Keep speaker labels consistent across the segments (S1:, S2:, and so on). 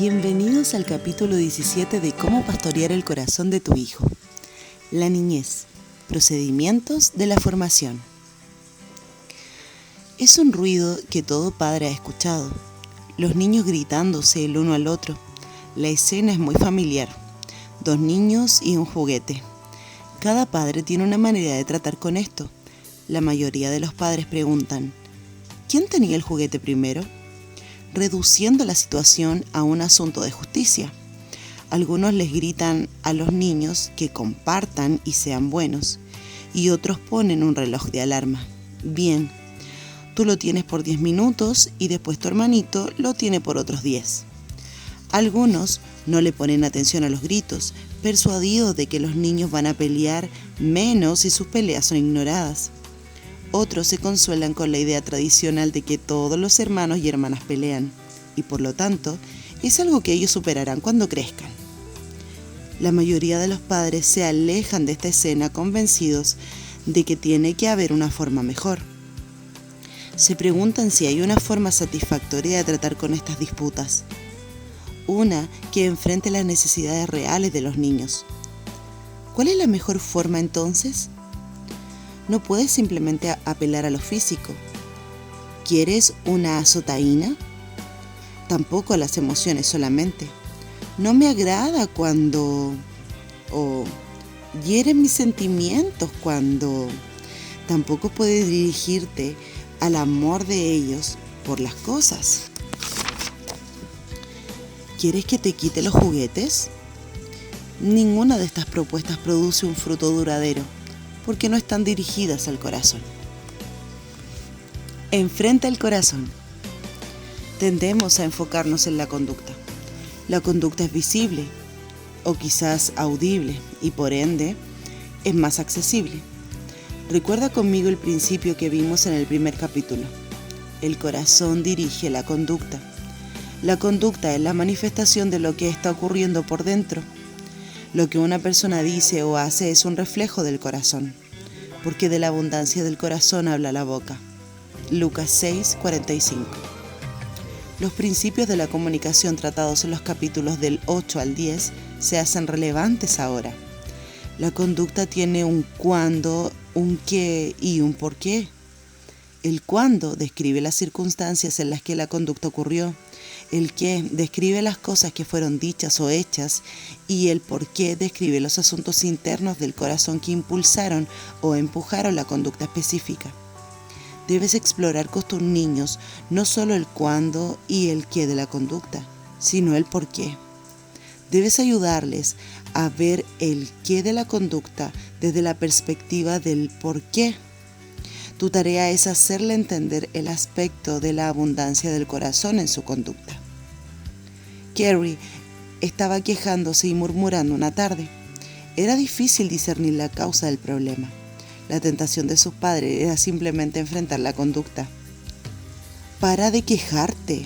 S1: Bienvenidos al capítulo 17 de Cómo pastorear el corazón de tu hijo. La niñez. Procedimientos de la formación. Es un ruido que todo padre ha escuchado. Los niños gritándose el uno al otro. La escena es muy familiar. 2 niños y un juguete. Cada padre tiene una manera de tratar con esto. La mayoría de los padres preguntan: ¿quién tenía el juguete primero?, reduciendo la situación a un asunto de justicia. Algunos les gritan a los niños que compartan y sean buenos, y otros ponen un reloj de alarma. Bien, tú lo tienes por 10 minutos y después tu hermanito lo tiene por otros 10. Algunos no le ponen atención a los gritos, persuadidos de que los niños van a pelear menos si sus peleas son ignoradas. Otros se consuelan con la idea tradicional de que todos los hermanos y hermanas pelean, y por lo tanto, es algo que ellos superarán cuando crezcan. La mayoría de los padres se alejan de esta escena convencidos de que tiene que haber una forma mejor. Se preguntan si hay una forma satisfactoria de tratar con estas disputas. Una que enfrente las necesidades reales de los niños. ¿Cuál es la mejor forma entonces? No puedes simplemente apelar a lo físico. ¿Quieres una azotaína? Tampoco a las emociones solamente. No me agrada cuando... o hieren mis sentimientos cuando... Tampoco puedes dirigirte al amor de ellos por las cosas. ¿Quieres que te quite los juguetes? Ninguna de estas propuestas produce un fruto duradero, porque no están dirigidas al corazón. Enfrenta el corazón. Tendemos a enfocarnos en la conducta. La conducta es visible, o quizás audible, y por ende, es más accesible. Recuerda conmigo el principio que vimos en el primer capítulo. El corazón dirige la conducta. La conducta es la manifestación de lo que está ocurriendo por dentro. Lo que una persona dice o hace es un reflejo del corazón, porque de la abundancia del corazón habla la boca. Lucas 6:45. Los principios de la comunicación tratados en los capítulos del 8 al 10 se hacen relevantes ahora. La conducta tiene un cuándo, un qué y un por qué. El cuándo describe las circunstancias en las que la conducta ocurrió. El qué describe las cosas que fueron dichas o hechas, y el por qué describe los asuntos internos del corazón que impulsaron o empujaron la conducta específica. Debes explorar con tus niños no solo el cuándo y el qué de la conducta, sino el por qué. Debes ayudarles a ver el qué de la conducta desde la perspectiva del por qué. Tu tarea es hacerle entender el aspecto de la abundancia del corazón en su conducta. Carrie estaba quejándose y murmurando una tarde. Era difícil discernir la causa del problema. La tentación de sus padres era simplemente enfrentar la conducta. «Para de quejarte»,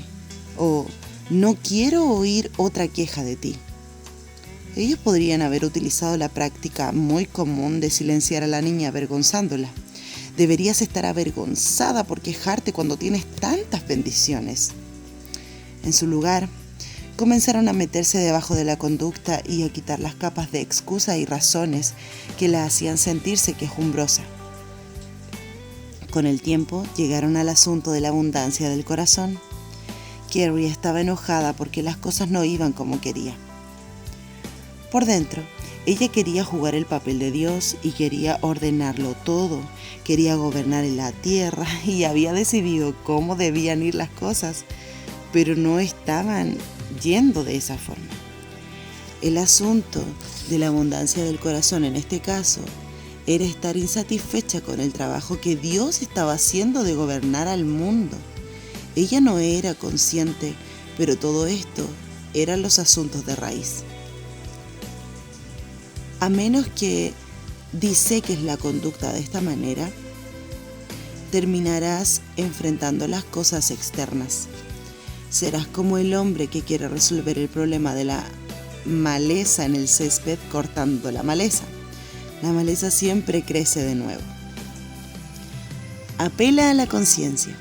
S1: o «no quiero oír otra queja de ti». Ellos podrían haber utilizado la práctica muy común de silenciar a la niña avergonzándola. Deberías estar avergonzada por quejarte cuando tienes tantas bendiciones. En su lugar, comenzaron a meterse debajo de la conducta y a quitar las capas de excusas y razones que la hacían sentirse quejumbrosa. Con el tiempo, llegaron al asunto de la abundancia del corazón. Carrie estaba enojada porque las cosas no iban como quería. Por dentro, ella quería jugar el papel de Dios y quería ordenarlo todo, quería gobernar en la tierra y había decidido cómo debían ir las cosas, pero no estaban yendo de esa forma. El asunto de la abundancia del corazón en este caso era estar insatisfecha con el trabajo que Dios estaba haciendo de gobernar al mundo. Ella no era consciente, pero todo esto eran los asuntos de raíz. A menos que diseques la conducta de esta manera, terminarás enfrentando las cosas externas. Serás como el hombre que quiere resolver el problema de la maleza en el césped cortando la maleza. La maleza siempre crece de nuevo. Apela a la conciencia.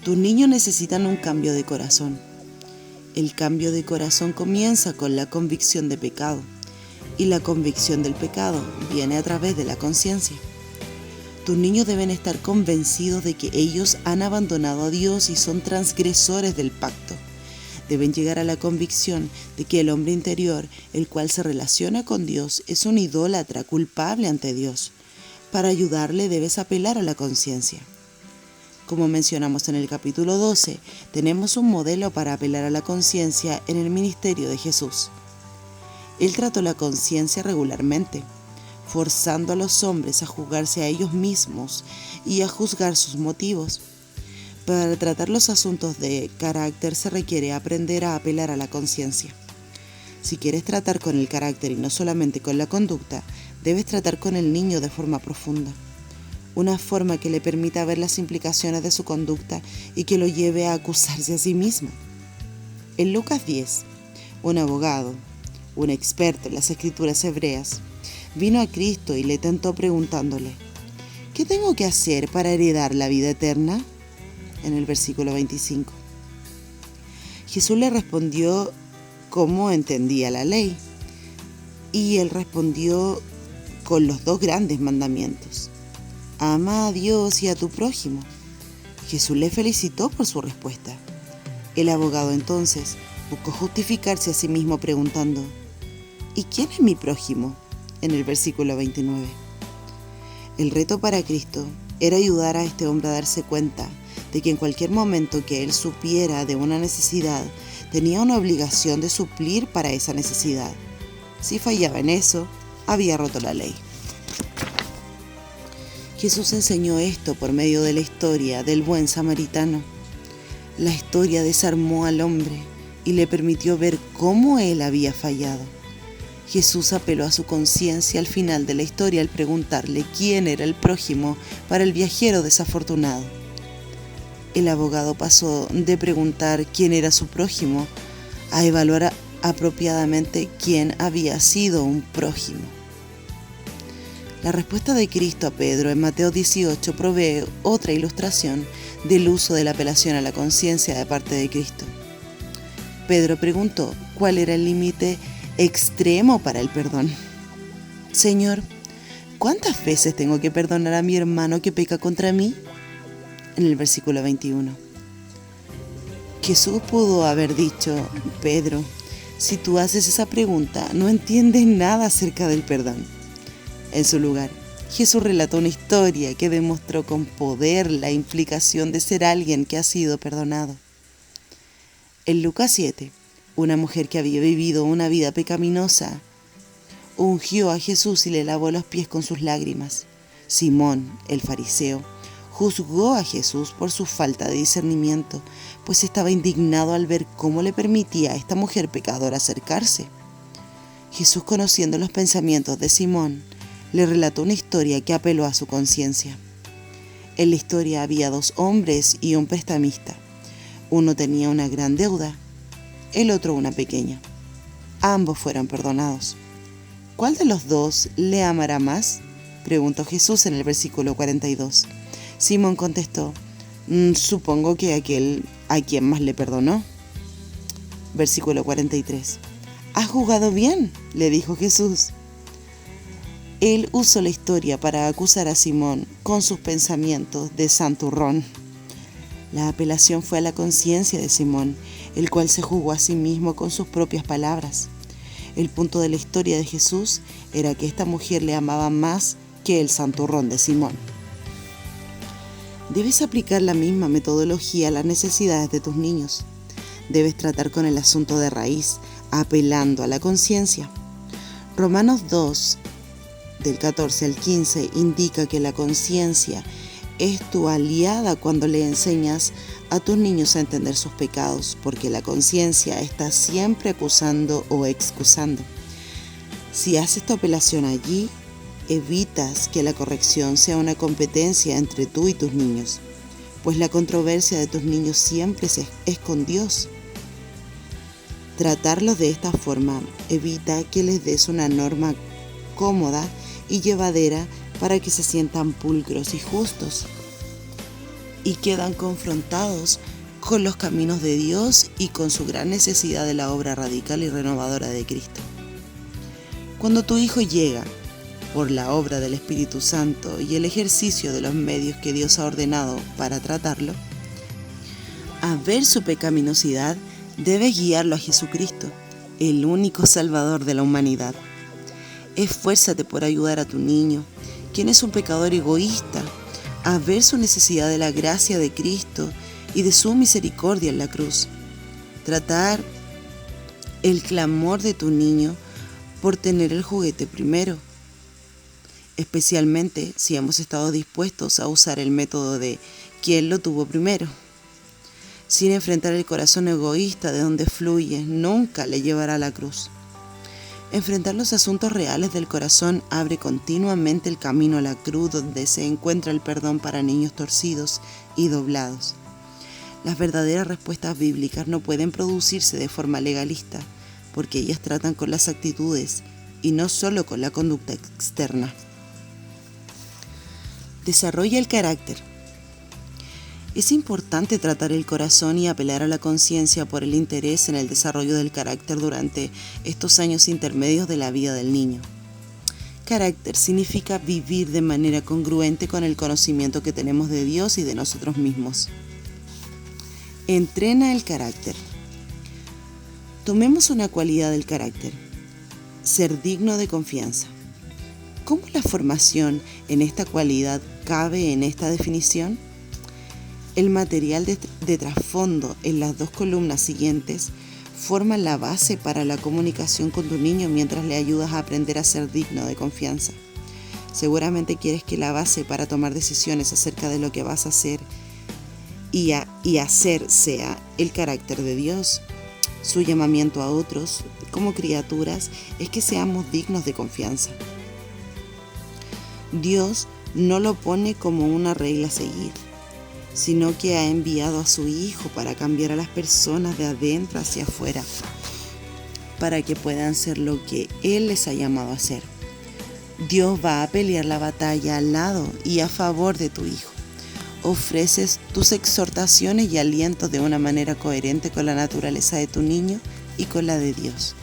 S1: Tus niños necesitan un cambio de corazón. El cambio de corazón comienza con la convicción de pecado, y la convicción del pecado viene a través de la conciencia. Tus niños deben estar convencidos de que ellos han abandonado a Dios y son transgresores del pacto. Deben llegar a la convicción de que el hombre interior, el cual se relaciona con Dios, es un idólatra culpable ante Dios. Para ayudarle debes apelar a la conciencia. Como mencionamos en el capítulo 12, tenemos un modelo para apelar a la conciencia en el ministerio de Jesús. Él trató la conciencia regularmente, forzando a los hombres a juzgarse a ellos mismos y a juzgar sus motivos. Para tratar los asuntos de carácter se requiere aprender a apelar a la conciencia. Si quieres tratar con el carácter y no solamente con la conducta, debes tratar con el niño de forma profunda. Una forma que le permita ver las implicaciones de su conducta y que lo lleve a acusarse a sí mismo. En Lucas 10, un abogado, un experto en las escrituras hebreas, vino a Cristo y le tentó preguntándole: ¿qué tengo que hacer para heredar la vida eterna? En el versículo 25. Jesús le respondió cómo entendía la ley, y él respondió con los dos grandes mandamientos: ama a Dios y a tu prójimo. Jesús le felicitó por su respuesta. El abogado entonces buscó justificarse a sí mismo preguntando: ¿y quién es mi prójimo? En el versículo 29. El reto para Cristo era ayudar a este hombre a darse cuenta de que en cualquier momento que él supiera de una necesidad, tenía una obligación de suplir para esa necesidad. Si fallaba en eso, había roto la ley. Jesús enseñó esto por medio de la historia del buen samaritano. La historia desarmó al hombre y le permitió ver cómo él había fallado. Jesús apeló a su conciencia al final de la historia al preguntarle quién era el prójimo para el viajero desafortunado. El abogado pasó de preguntar quién era su prójimo a evaluar apropiadamente quién había sido un prójimo. La respuesta de Cristo a Pedro en Mateo 18 provee otra ilustración del uso de la apelación a la conciencia de parte de Cristo. Pedro preguntó cuál era el límite extremo para el perdón. Señor, ¿cuántas veces tengo que perdonar a mi hermano que peca contra mí? En el versículo 21. Jesús pudo haber dicho: Pedro, si tú haces esa pregunta, no entiendes nada acerca del perdón. En su lugar, Jesús relató una historia que demostró con poder la implicación de ser alguien que ha sido perdonado. En Lucas 7, una mujer que había vivido una vida pecaminosa ungió a Jesús y le lavó los pies con sus lágrimas. Simón, el fariseo, juzgó a Jesús por su falta de discernimiento, pues estaba indignado al ver cómo le permitía a esta mujer pecadora acercarse. Jesús, conociendo los pensamientos de Simón, le relató una historia que apeló a su conciencia. En la historia había dos hombres y un prestamista. Uno tenía una gran deuda, el otro una pequeña. Ambos fueron perdonados. ¿Cuál de los dos le amará más?, preguntó Jesús en el versículo 42. Simón contestó: supongo que aquel a quien más le perdonó. Versículo 43. «Has juzgado bien», le dijo Jesús. Él usó la historia para acusar a Simón con sus pensamientos de santurrón. La apelación fue a la conciencia de Simón, el cual se juzgó a sí mismo con sus propias palabras. El punto de la historia de Jesús era que esta mujer le amaba más que el santurrón de Simón. Debes aplicar la misma metodología a las necesidades de tus niños. Debes tratar con el asunto de raíz, apelando a la conciencia. Romanos 2, del 14 al 15, indica que la conciencia es tu aliada cuando le enseñas a tus niños a entender sus pecados, porque la conciencia está siempre acusando o excusando. Si haces tu apelación allí, evitas que la corrección sea una competencia entre tú y tus niños, pues la controversia de tus niños siempre es con Dios. Tratarlos de esta forma evita que les des una norma cómoda y llevadera para que se sientan pulcros y justos, y quedan confrontados con los caminos de Dios y con su gran necesidad de la obra radical y renovadora de Cristo. Cuando tu hijo llega, por la obra del Espíritu Santo y el ejercicio de los medios que Dios ha ordenado para tratarlo, a ver su pecaminosidad, debes guiarlo a Jesucristo, el único Salvador de la humanidad. Esfuérzate por ayudar a tu niño, quien es un pecador egoísta, a ver su necesidad de la gracia de Cristo y de su misericordia en la cruz. Tratar el clamor de tu niño por tener el juguete primero, especialmente si hemos estado dispuestos a usar el método de ¿quién lo tuvo primero? Sin enfrentar el corazón egoísta de donde fluye, nunca le llevará a la cruz. Enfrentar los asuntos reales del corazón abre continuamente el camino a la cruz donde se encuentra el perdón para niños torcidos y doblados. Las verdaderas respuestas bíblicas no pueden producirse de forma legalista, porque ellas tratan con las actitudes y no solo con la conducta externa. Desarrolla el carácter. Es importante tratar el corazón y apelar a la conciencia por el interés en el desarrollo del carácter durante estos años intermedios de la vida del niño. Carácter significa vivir de manera congruente con el conocimiento que tenemos de Dios y de nosotros mismos. Entrena el carácter. Tomemos una cualidad del carácter: ser digno de confianza. ¿Cómo la formación en esta cualidad cabe en esta definición? El material de trasfondo en las dos columnas siguientes forma la base para la comunicación con tu niño mientras le ayudas a aprender a ser digno de confianza. Seguramente quieres que la base para tomar decisiones acerca de lo que vas a hacer y hacer sea el carácter de Dios. Su llamamiento a otros, como criaturas, es que seamos dignos de confianza. Dios no lo pone como una regla a seguir, sino que ha enviado a su Hijo para cambiar a las personas de adentro hacia afuera, para que puedan ser lo que Él les ha llamado a ser. Dios va a pelear la batalla al lado y a favor de tu Hijo. Ofreces tus exhortaciones y alientos de una manera coherente con la naturaleza de tu niño y con la de Dios.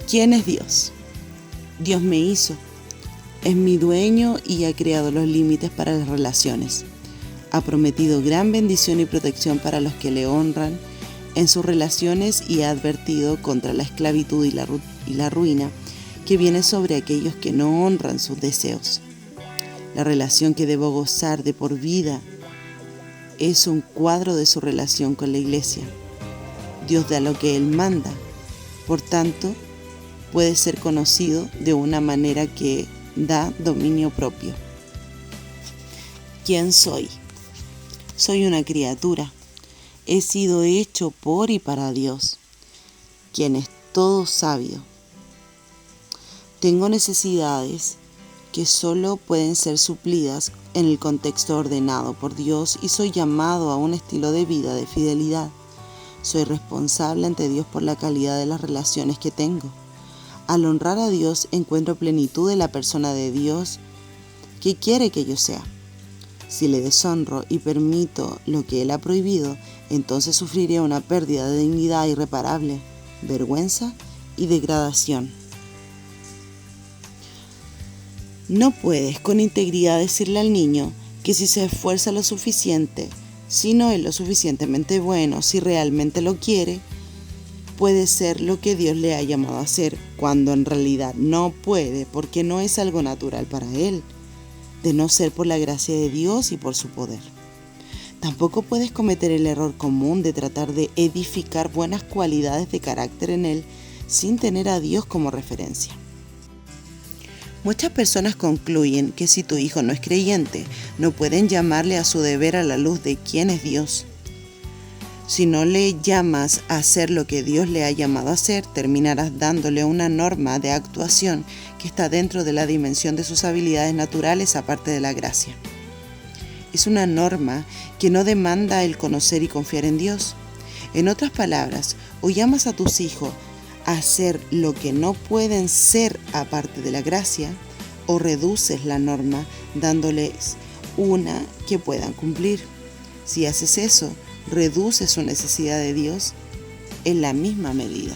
S1: ¿Quién es Dios? Dios me hizo, es mi dueño y ha creado los límites para las relaciones. Ha prometido gran bendición y protección para los que le honran en sus relaciones y ha advertido contra la esclavitud y la ruina que viene sobre aquellos que no honran sus deseos. La relación que debo gozar de por vida es un cuadro de su relación con la Iglesia. Dios da lo que Él manda, por tanto, puede ser conocido de una manera que da dominio propio. ¿Quién soy? Soy una criatura. He sido hecho por y para Dios, quien es todo sabio. Tengo necesidades que solo pueden ser suplidas en el contexto ordenado por Dios y soy llamado a un estilo de vida de fidelidad. Soy responsable ante Dios por la calidad de las relaciones que tengo. Al honrar a Dios encuentro plenitud de la persona de Dios que quiere que yo sea. Si le deshonro y permito lo que Él ha prohibido, entonces sufriré una pérdida de dignidad irreparable, vergüenza y degradación. No puedes con integridad decirle al niño que si se esfuerza lo suficiente, si no es lo suficientemente bueno, si realmente lo quiere, puede ser lo que Dios le ha llamado a hacer, cuando en realidad no puede, porque no es algo natural para él, de no ser por la gracia de Dios y por su poder. Tampoco puedes cometer el error común de tratar de edificar buenas cualidades de carácter en él sin tener a Dios como referencia. Muchas personas concluyen que si tu hijo no es creyente, no pueden llamarle a su deber a la luz de quién es Dios. Si no le llamas a hacer lo que Dios le ha llamado a hacer, terminarás dándole una norma de actuación que está dentro de la dimensión de sus habilidades naturales aparte de la gracia. Es una norma que no demanda el conocer y confiar en Dios. En otras palabras, o llamas a tus hijos a hacer lo que no pueden ser aparte de la gracia, o reduces la norma dándoles una que puedan cumplir. Si haces eso, reduces su necesidad de Dios en la misma medida.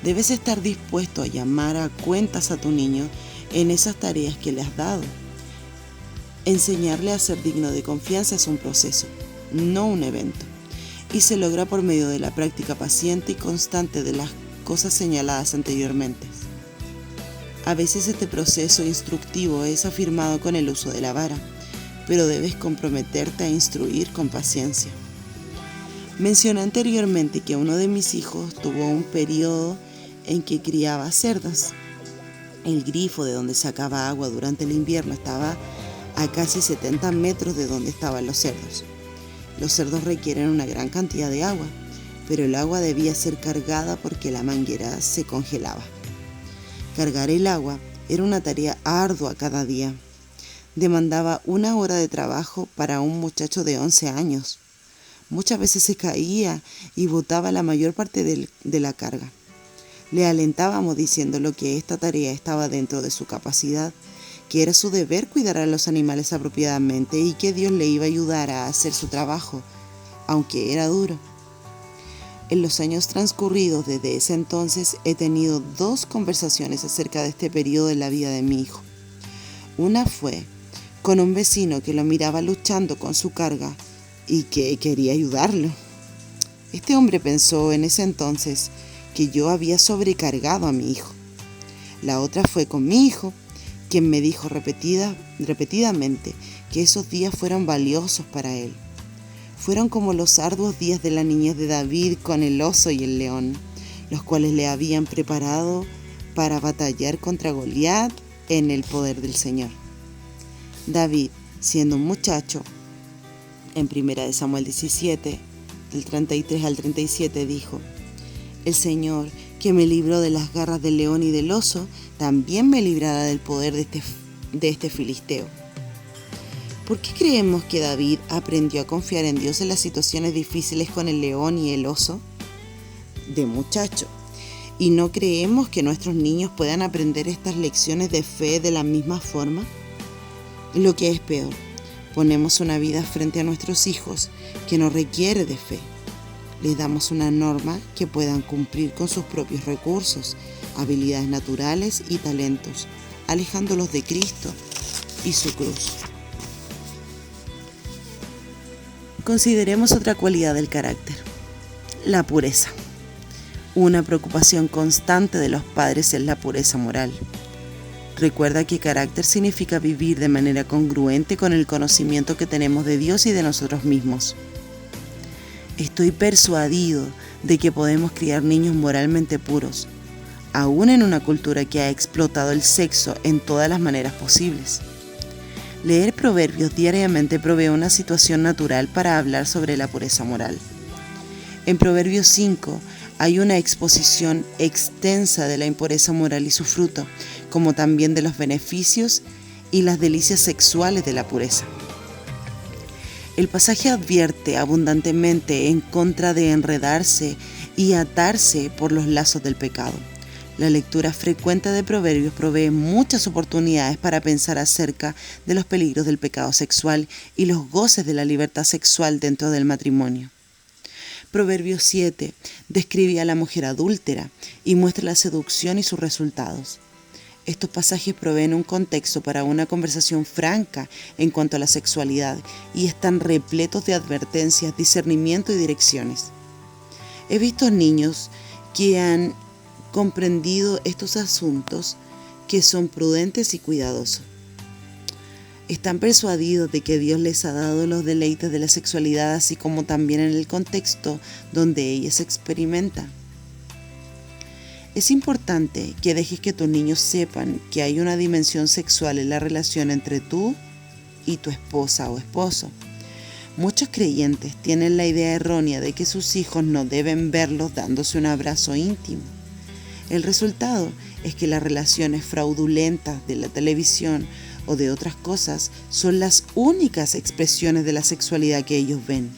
S1: Debes estar dispuesto a llamar a cuentas a tu niño en esas tareas que le has dado. Enseñarle a ser digno de confianza es un proceso, no un evento, y se logra por medio de la práctica paciente y constante de las cosas señaladas anteriormente. A veces este proceso instructivo es afirmado con el uso de la vara, pero debes comprometerte a instruir con paciencia. Mencioné anteriormente que uno de mis hijos tuvo un periodo en que criaba cerdas. El grifo de donde sacaba agua durante el invierno estaba a casi 70 metros de donde estaban los cerdos. Los cerdos requieren una gran cantidad de agua, pero el agua debía ser cargada porque la manguera se congelaba. Cargar el agua era una tarea ardua cada día. Demandaba 1 hora de trabajo para un muchacho de 11 años. Muchas veces se caía y botaba la mayor parte de la carga. Le alentábamos diciéndole que esta tarea estaba dentro de su capacidad, que era su deber cuidar a los animales apropiadamente y que Dios le iba a ayudar a hacer su trabajo, aunque era duro. En los años transcurridos desde ese entonces he tenido 2 conversaciones acerca de este periodo de la vida de mi hijo. Una fue con un vecino que lo miraba luchando con su carga y que quería ayudarlo. Este hombre pensó en ese entonces que yo había sobrecargado a mi hijo. La otra fue con mi hijo, quien me dijo repetidamente que esos días fueron valiosos para él. Fueron como los arduos días de la niñez de David con el oso y el león, los cuales le habían preparado para batallar contra Goliat en el poder del Señor. David, siendo un muchacho, en 1 Samuel 17, del 33 al 37, dijo: El Señor, que me libró de las garras del león y del oso, también me librará del poder de este filisteo. ¿Por qué creemos que David aprendió a confiar en Dios en las situaciones difíciles con el león y el oso? De muchacho. ¿Y no creemos que nuestros niños puedan aprender estas lecciones de fe de la misma forma? Lo que es peor, ponemos una vida frente a nuestros hijos que no requiere de fe. Les damos una norma que puedan cumplir con sus propios recursos, habilidades naturales y talentos, alejándolos de Cristo y su cruz. Consideremos otra cualidad del carácter: la pureza. Una preocupación constante de los padres es la pureza moral. Recuerda que carácter significa vivir de manera congruente con el conocimiento que tenemos de Dios y de nosotros mismos. Estoy persuadido de que podemos criar niños moralmente puros, aún en una cultura que ha explotado el sexo en todas las maneras posibles. Leer Proverbios diariamente provee una situación natural para hablar sobre la pureza moral. En Proverbios 5 hay una exposición extensa de la impureza moral y su fruto, como también de los beneficios y las delicias sexuales de la pureza. El pasaje advierte abundantemente en contra de enredarse y atarse por los lazos del pecado. La lectura frecuente de Proverbios provee muchas oportunidades para pensar acerca de los peligros del pecado sexual y los goces de la libertad sexual dentro del matrimonio. Proverbios 7 describe a la mujer adúltera y muestra la seducción y sus resultados. Estos pasajes proveen un contexto para una conversación franca en cuanto a la sexualidad y están repletos de advertencias, discernimiento y direcciones. He visto niños que han comprendido estos asuntos, que son prudentes y cuidadosos. Están persuadidos de que Dios les ha dado los deleites de la sexualidad, así como también en el contexto donde ella se experimenta. Es importante que dejes que tus niños sepan que hay una dimensión sexual en la relación entre tú y tu esposa o esposo. Muchos creyentes tienen la idea errónea de que sus hijos no deben verlos dándose un abrazo íntimo. El resultado es que las relaciones fraudulentas de la televisión o de otras cosas son las únicas expresiones de la sexualidad que ellos ven.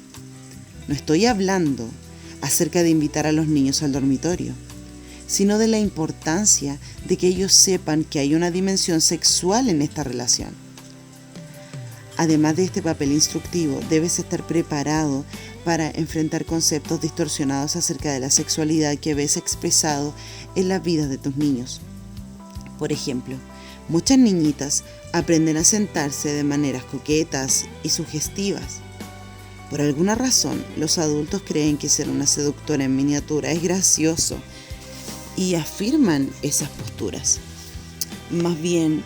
S1: No estoy hablando acerca de invitar a los niños al dormitorio, sino de la importancia de que ellos sepan que hay una dimensión sexual en esta relación. Además de este papel instructivo, debes estar preparado para enfrentar conceptos distorsionados acerca de la sexualidad que ves expresado en las vidas de tus niños. Por ejemplo, muchas niñitas aprenden a sentarse de maneras coquetas y sugestivas. Por alguna razón, los adultos creen que ser una seductora en miniatura es gracioso y afirman esas posturas. Más bien,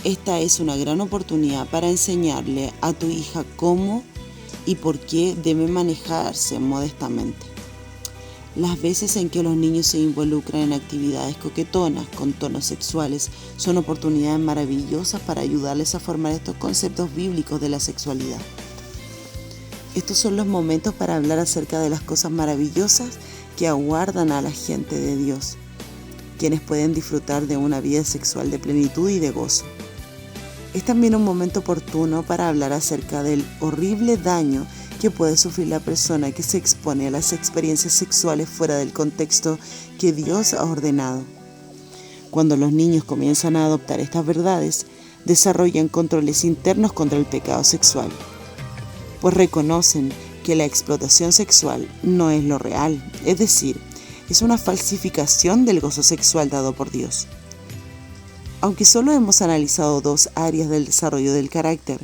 S1: esta es una gran oportunidad para enseñarle a tu hija cómo y por qué debe manejarse modestamente. Las veces en que los niños se involucran en actividades coquetonas con tonos sexuales son oportunidades maravillosas para ayudarles a formar estos conceptos bíblicos de la sexualidad. Estos son los momentos para hablar acerca de las cosas maravillosas que aguardan a la gente de Dios, quienes pueden disfrutar de una vida sexual de plenitud y de gozo. Es también un momento oportuno para hablar acerca del horrible daño que puede sufrir la persona que se expone a las experiencias sexuales fuera del contexto que Dios ha ordenado. Cuando los niños comienzan a adoptar estas verdades, desarrollan controles internos contra el pecado sexual, pues reconocen que la explotación sexual no es lo real, es decir, es una falsificación del gozo sexual dado por Dios. Aunque solo hemos analizado 2 áreas del desarrollo del carácter,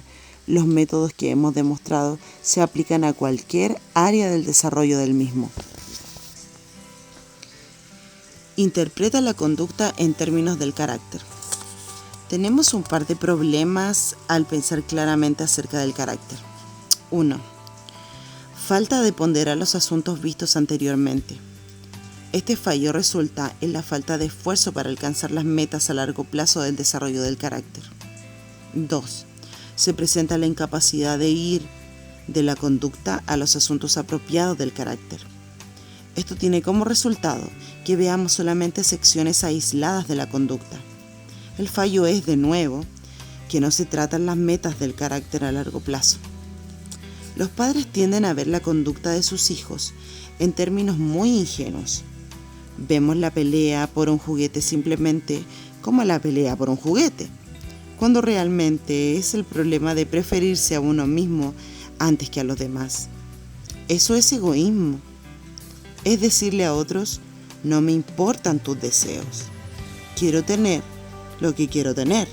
S1: los métodos que hemos demostrado se aplican a cualquier área del desarrollo del mismo. Interpreta la conducta en términos del carácter. Tenemos un par de problemas al pensar claramente acerca del carácter. 1. Falta de ponderar los asuntos vistos anteriormente. Este fallo resulta en la falta de esfuerzo para alcanzar las metas a largo plazo del desarrollo del carácter. 2. Se presenta la incapacidad de ir de la conducta a los asuntos apropiados del carácter. Esto tiene como resultado que veamos solamente secciones aisladas de la conducta. El fallo es, de nuevo, que no se tratan las metas del carácter a largo plazo. Los padres tienden a ver la conducta de sus hijos en términos muy ingenuos. Vemos la pelea por un juguete simplemente como la pelea por un juguete, cuando realmente es el problema de preferirse a uno mismo antes que a los demás. Eso es egoísmo. Es decirle a otros, no me importan tus deseos. Quiero tener lo que quiero tener.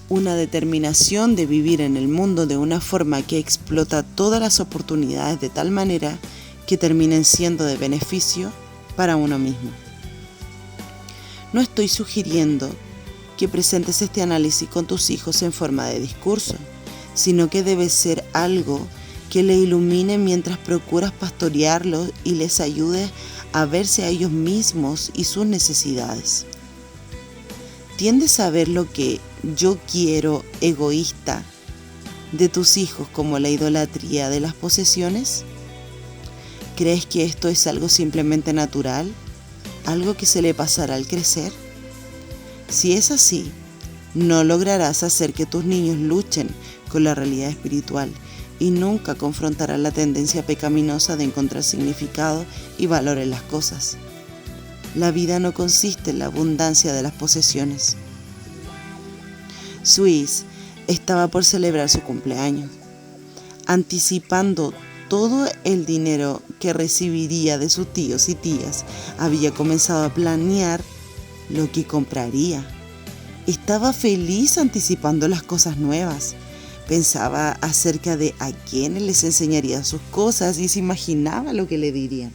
S1: Una determinación de vivir en el mundo de una forma que explota todas las oportunidades de tal manera que terminen siendo de beneficio para uno mismo. No estoy sugiriendo que presentes este análisis con tus hijos en forma de discurso, sino que debe ser algo que le ilumine mientras procuras pastorearlos y les ayude a verse a ellos mismos y sus necesidades. ¿Tiendes a ver lo que yo quiero egoísta de tus hijos como la idolatría de las posesiones? ¿Crees que esto es algo simplemente natural? ¿Algo que se le pasará al crecer? Si es así, no lograrás hacer que tus niños luchen con la realidad espiritual y nunca confrontarán la tendencia pecaminosa de encontrar significado y valor en las cosas. La vida no consiste en la abundancia de las posesiones. Suisse estaba por celebrar su cumpleaños. Anticipando todo el dinero que recibiría de sus tíos y tías, había comenzado a planear lo que compraría. Estaba feliz anticipando las cosas nuevas. Pensaba acerca de a quiénes les enseñaría sus cosas y se imaginaba lo que le dirían.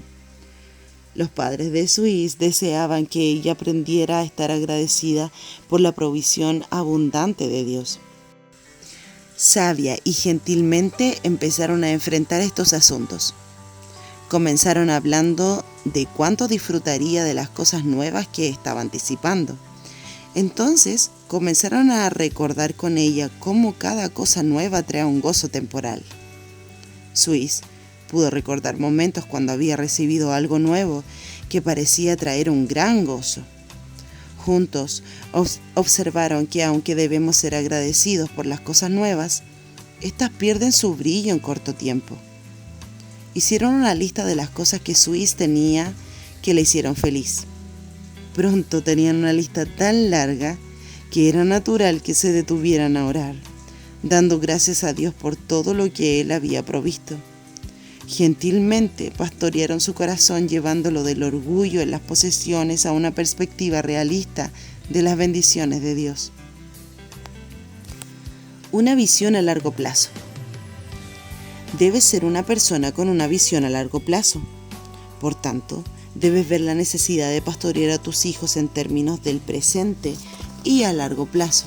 S1: Los padres de Suisse deseaban que ella aprendiera a estar agradecida por la provisión abundante de Dios. Sabia y gentilmente empezaron a enfrentar estos asuntos. Comenzaron hablando de cuánto disfrutaría de las cosas nuevas que estaba anticipando. Entonces comenzaron a recordar con ella cómo cada cosa nueva trae un gozo temporal. Suisse pudo recordar momentos cuando había recibido algo nuevo que parecía traer un gran gozo. Juntos observaron que aunque debemos ser agradecidos por las cosas nuevas, éstas pierden su brillo en corto tiempo. Hicieron una lista de las cosas que Suisse tenía que le hicieron feliz. Pronto tenían una lista tan larga que era natural que se detuvieran a orar, dando gracias a Dios por todo lo que Él había provisto. Gentilmente pastorearon su corazón llevándolo del orgullo en las posesiones a una perspectiva realista de las bendiciones de Dios. Una visión a largo plazo. Debes ser una persona con una visión a largo plazo. Por tanto, debes ver la necesidad de pastorear a tus hijos en términos del presente y a largo plazo.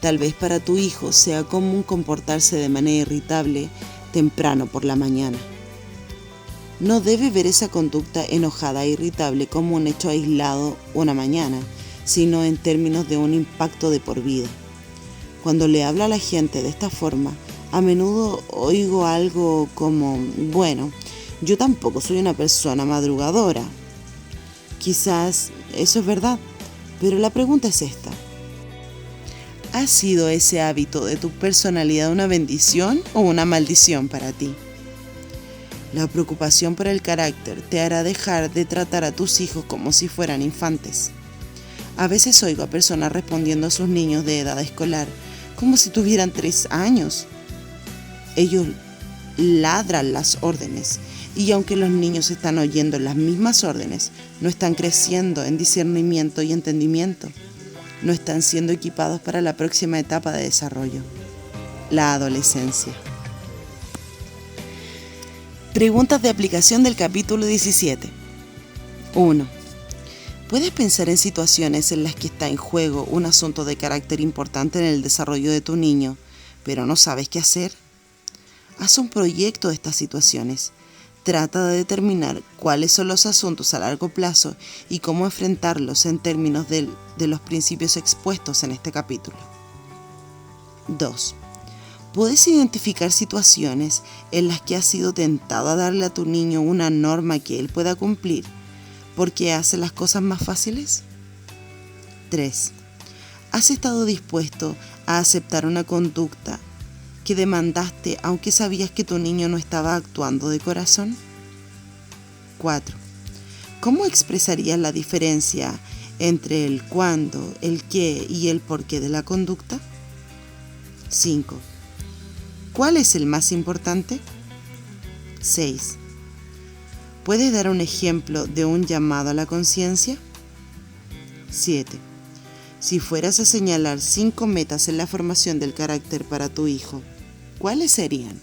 S1: Tal vez para tu hijo sea común comportarse de manera irritable temprano por la mañana. No debe ver esa conducta enojada e irritable como un hecho aislado una mañana, sino en términos de un impacto de por vida. Cuando le habla a la gente de esta forma, a menudo oigo algo como, bueno, yo tampoco soy una persona madrugadora. Quizás eso es verdad, pero la pregunta es esta. ¿Ha sido ese hábito de tu personalidad una bendición o una maldición para ti? La preocupación por el carácter te hará dejar de tratar a tus hijos como si fueran infantes. A veces oigo a personas respondiendo a sus niños de edad escolar como si tuvieran 3 años. Ellos ladran las órdenes y aunque los niños están oyendo las mismas órdenes, no están creciendo en discernimiento y entendimiento. No están siendo equipados para la próxima etapa de desarrollo, la adolescencia. Preguntas de aplicación del capítulo 17. 1. ¿Puedes pensar en situaciones en las que está en juego un asunto de carácter importante en el desarrollo de tu niño, pero no sabes qué hacer? Haz un proyecto de estas situaciones. Trata de determinar cuáles son los asuntos a largo plazo y cómo enfrentarlos en términos de los principios expuestos en este capítulo. 2. ¿Puedes identificar situaciones en las que has sido tentado a darle a tu niño una norma que él pueda cumplir porque hace las cosas más fáciles? 3. ¿Has estado dispuesto a aceptar una conducta que demandaste aunque sabías que tu niño no estaba actuando de corazón? 4. ¿Cómo expresarías la diferencia entre el cuándo, el qué y el por qué de la conducta? 5. ¿Cuál es el más importante? 6. ¿Puedes dar un ejemplo de un llamado a la conciencia? 7. Si fueras a señalar 5 metas en la formación del carácter para tu hijo, ¿cuáles serían?